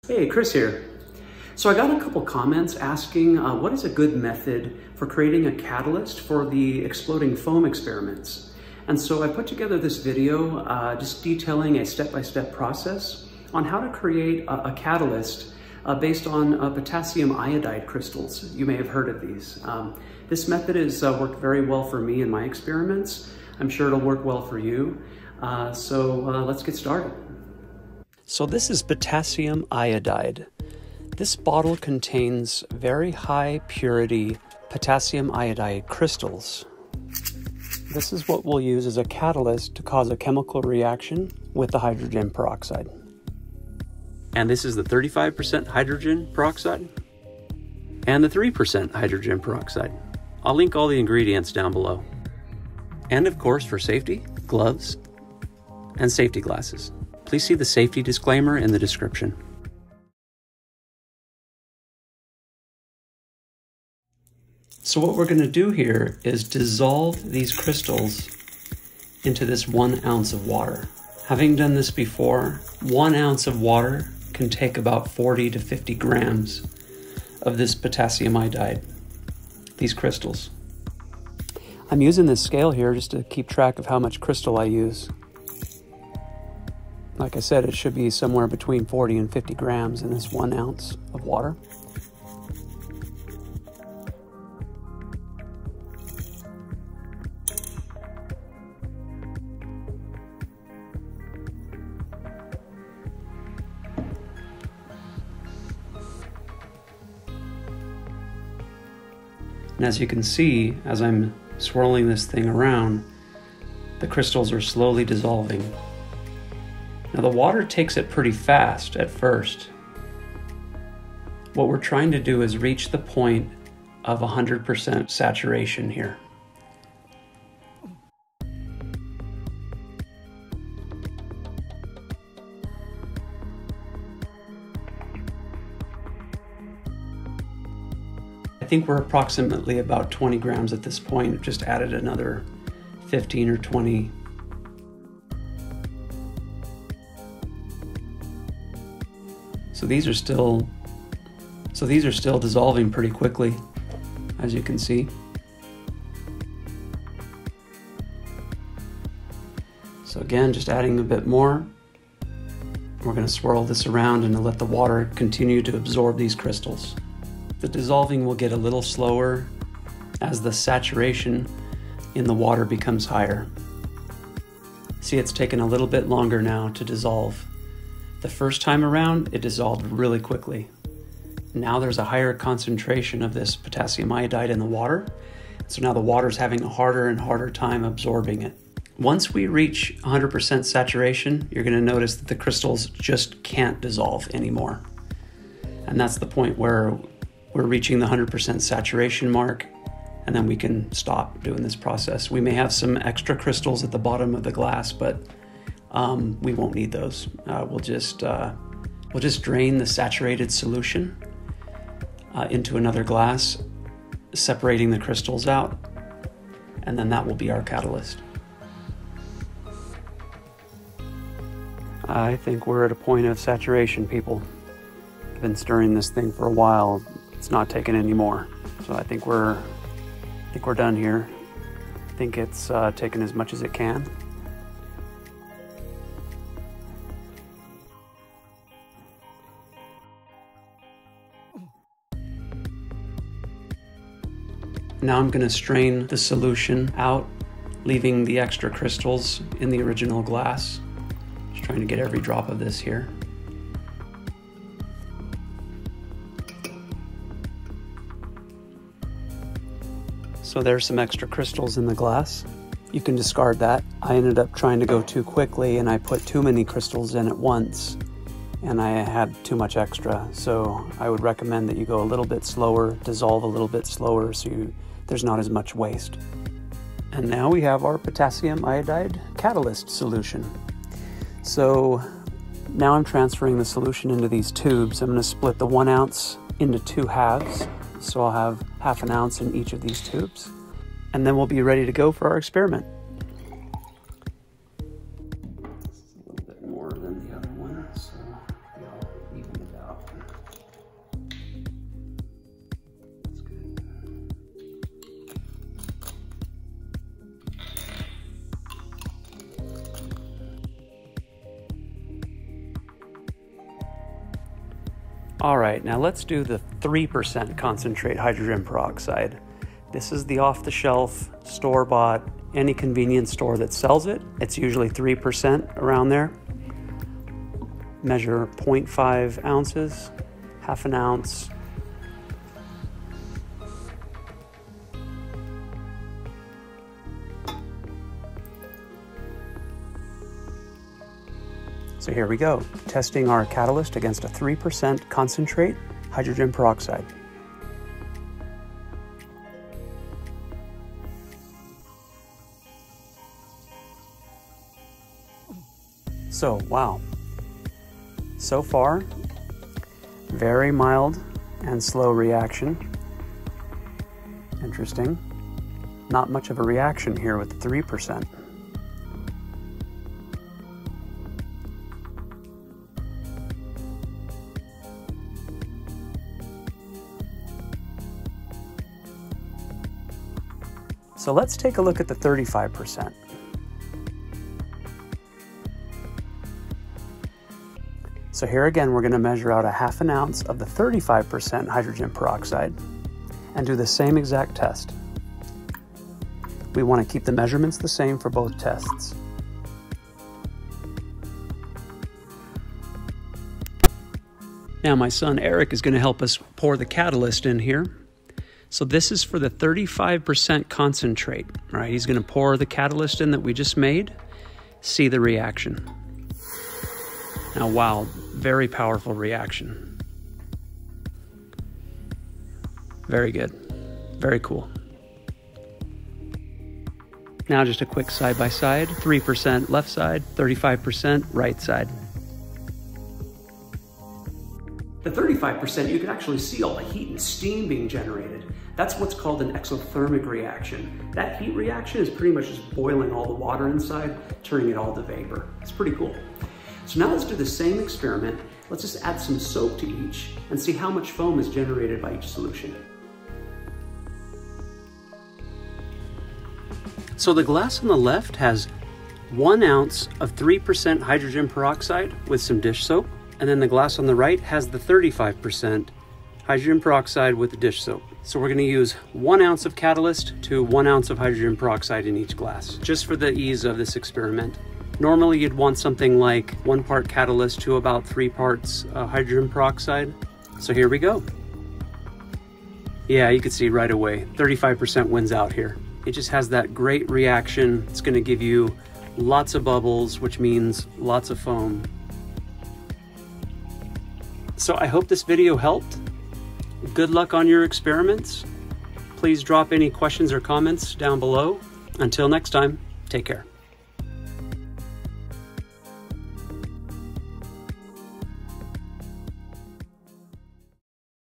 Hey, Chris here. So I got a couple comments asking what is a good method for creating a catalyst for the exploding foam experiments. And so I put together this video just detailing a step-by-step process on how to create a catalyst based on potassium iodide crystals. You may have heard of these. This method has worked very well for me in my experiments. I'm sure it'll work well for you. So let's get started. So this is potassium iodide. This bottle contains very high purity potassium iodide crystals. This is what we'll use as a catalyst to cause a chemical reaction with the hydrogen peroxide. And this is the 35% hydrogen peroxide and the 3% hydrogen peroxide. I'll link all the ingredients down below. And of course, for safety, gloves and safety glasses. Please see the safety disclaimer in the description. So what we're going to do here is dissolve these crystals into this 1 ounce of water. Having done this before, 1 ounce of water can take about 40 to 50 grams of this potassium iodide, these crystals. I'm using this scale here just to keep track of how much crystal I use. Like I said, it should be somewhere between 40 and 50 grams in this 1 ounce of water. And as you can see, as I'm swirling this thing around, the crystals are slowly dissolving. Now the water takes it pretty fast at first. What we're trying to do is reach the point of 100% saturation here. I think we're approximately about 20 grams at this point. Just added another 15 or 20. So these are still dissolving pretty quickly, as you can see. So again, just adding a bit more. We're going to swirl this around and let the water continue to absorb these crystals. The dissolving will get a little slower as the saturation in the water becomes higher. See, it's taken a little bit longer now to dissolve. The first time around, it dissolved really quickly. Now there's a higher concentration of this potassium iodide in the water, so now the water's having a harder and harder time absorbing it. Once we reach 100% saturation, you're going to notice that the crystals just can't dissolve anymore. And that's the point where we're reaching the 100% saturation mark, and then we can stop doing this process. We may have some extra crystals at the bottom of the glass, but we won't need those. We'll just drain the saturated solution into another glass, separating the crystals out, and then that will be our catalyst. I think we're at a point of saturation, people. I've been stirring this thing for a while. It's not taking any more, so I think we're done here. I think it's taken as much as it can. Now I'm going to strain the solution out, leaving the extra crystals in the original glass. Just trying to get every drop of this here. So there's some extra crystals in the glass. You can discard that. I ended up trying to go too quickly and I put too many crystals in at once and I had too much extra. So I would recommend that you go a little bit slower, dissolve a little bit slower so there's not as much waste. And now we have our potassium iodide catalyst solution. So now I'm transferring the solution into these tubes. I'm going to split the 1 ounce into 2 halves. So I'll have half an ounce in each of these tubes. And then we'll be ready to go for our experiment. A little bit more than the other one, so I'll even it out. All right, now let's do the 3% concentrate hydrogen peroxide. This is the off-the-shelf, store-bought, any convenience store that sells it. It's usually 3% around there. Measure 0.5 ounces, half an ounce. So here we go, testing our catalyst against a 3% concentrate hydrogen peroxide. So, wow. So far, very mild and slow reaction. Interesting. Not much of a reaction here with 3%. So let's take a look at the 35%. So here again, we're going to measure out a half an ounce of the 35% hydrogen peroxide and do the same exact test. We want to keep the measurements the same for both tests. Now my son Eric is going to help us pour the catalyst in here. So this is for the 35% concentrate, right? He's going to pour the catalyst in that we just made, see the reaction. Now, wow, very powerful reaction. Very good, very cool. Now just a quick side-by-side, 3% left side, 35% right side. The 35%, you can actually see all the heat and steam being generated. That's what's called an exothermic reaction. That heat reaction is pretty much just boiling all the water inside, turning it all to vapor. It's pretty cool. So now let's do the same experiment. Let's just add some soap to each and see how much foam is generated by each solution. So the glass on the left has 1 ounce of 3% hydrogen peroxide with some dish soap. And then the glass on the right has the 35% hydrogen peroxide with the dish soap. So we're going to use 1 ounce of catalyst to 1 ounce of hydrogen peroxide in each glass, just for the ease of this experiment. Normally you'd want something like 1 part catalyst to about 3 parts hydrogen peroxide. So here we go. Yeah, you can see right away, 35% wins out here. It just has that great reaction. It's going to give you lots of bubbles, which means lots of foam. So I hope this video helped. Good luck on your experiments. Please drop any questions or comments down below. Until next time, take care.